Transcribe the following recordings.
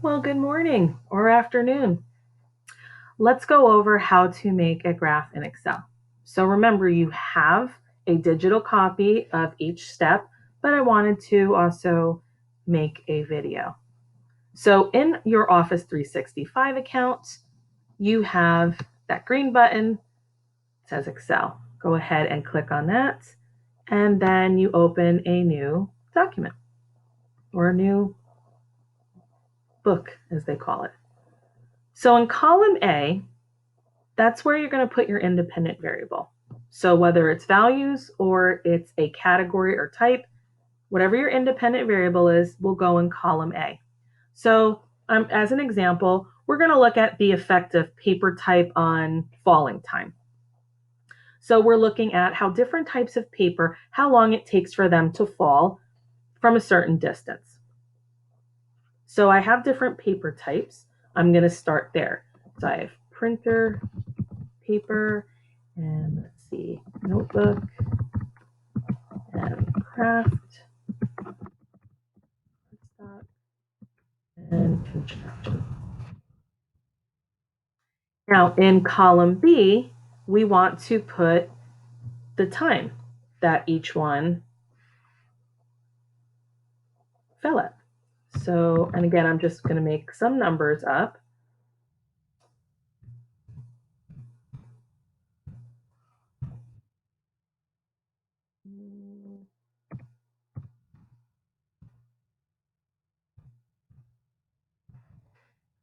Well, good morning or afternoon. Let's go over how to make a graph in Excel. So remember, you have a digital copy of each step, but I wanted to also make a video. So in your Office 365 account, you have that green button, it says Excel. Go ahead and click on that, and then you open a new document or a new book, as they call it. So in column A, that's where you're going to put your independent variable. So whether it's values or it's a category or type, whatever your independent variable is will go in column A. So as an example, we're going to look at the effect of paper type on falling time. So we're looking at how different types of paper, how long it takes for them to fall from a certain distance. So I have different paper types. I'm going to start there. So I have printer, paper, and let's see, notebook, and craft, stock, and construction. Now in column B, we want to put the time that each one fell at. So, and again, I'm just going to make some numbers up.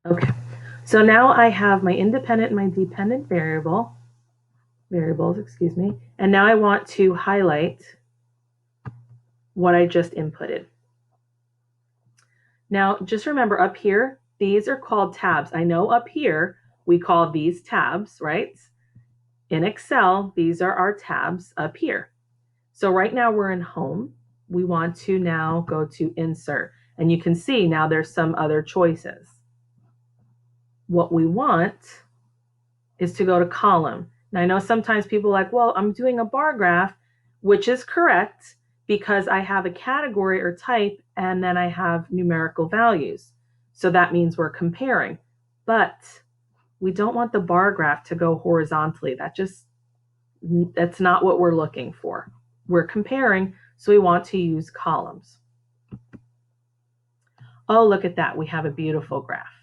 Okay, so now I have my independent and my dependent variables, and now I want to highlight what I just inputted. Now, just remember up here, these are called tabs. I know up here, we call these tabs, right? In Excel, these are our tabs up here. So right now we're in home. We want to now go to insert. And you can see now there's some other choices. What we want is to go to column. Now I know sometimes people are like, well, I'm doing a bar graph, which is correct because I have a category or type and then I have numerical values. So that means we're comparing. But we don't want the bar graph to go horizontally. That's not what we're looking for. We're comparing, so we want to use columns. Oh, look at that. We have a beautiful graph.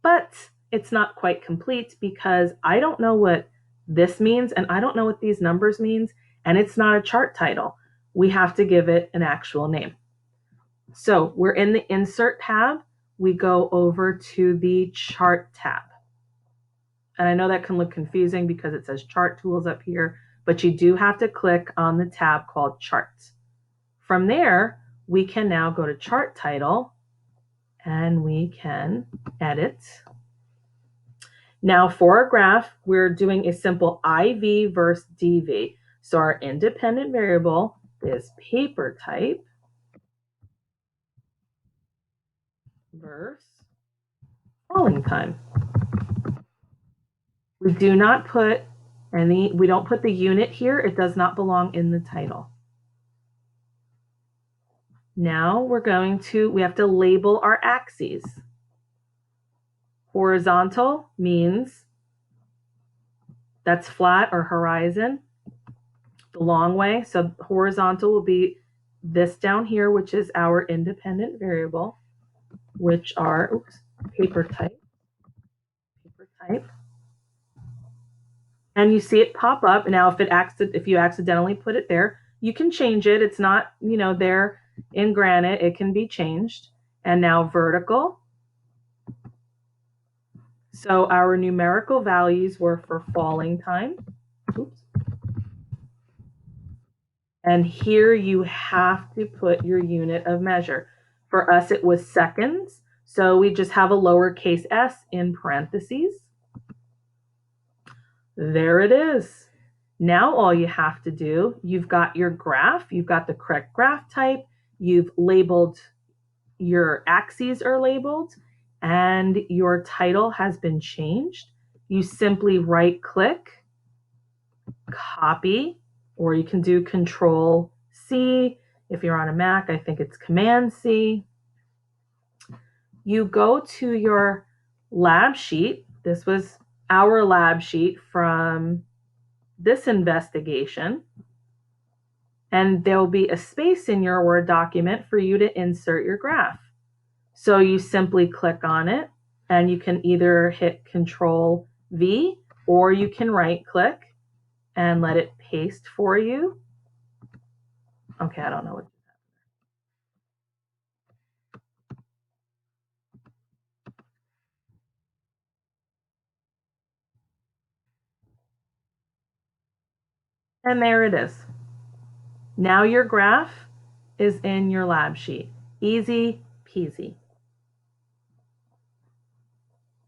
But it's not quite complete because I don't know what this means and I don't know what these numbers means, and it's not a chart title. We have to give it an actual name. So we're in the Insert tab. We go over to the Chart tab. And I know that can look confusing because it says Chart Tools up here, but you do have to click on the tab called Charts. From there, we can now go to Chart Title and we can edit. Now for our graph, we're doing a simple IV versus DV. So our independent variable is paper type versus falling time. We do not put we don't put the unit here. It does not belong in the title. Now we have to label our axes. Horizontal means that's flat or horizon, the long way. So horizontal will be this down here, which is our independent variable, which are paper type. And you see it pop up. Now, if you accidentally put it there, you can change it. It's not, there in granite. It can be changed. And now vertical. So our numerical values were for falling time. Oops. And here you have to put your unit of measure. For us, it was seconds. So we just have a lowercase s in parentheses. There it is. Now all you have to do, you've got your graph, you've got the correct graph type, you've labeled, your axes are labeled, and your title has been changed. You simply right click, copy, or you can do Control C. If you're on a Mac, I think it's Command C. You go to your lab sheet. This was our lab sheet from this investigation. And there'll be a space in your Word document for you to insert your graph. So you simply click on it and you can either hit Control V or you can right click and let it paste for you. Okay, I don't know what. And there it is. Now your graph is in your lab sheet. Easy peasy.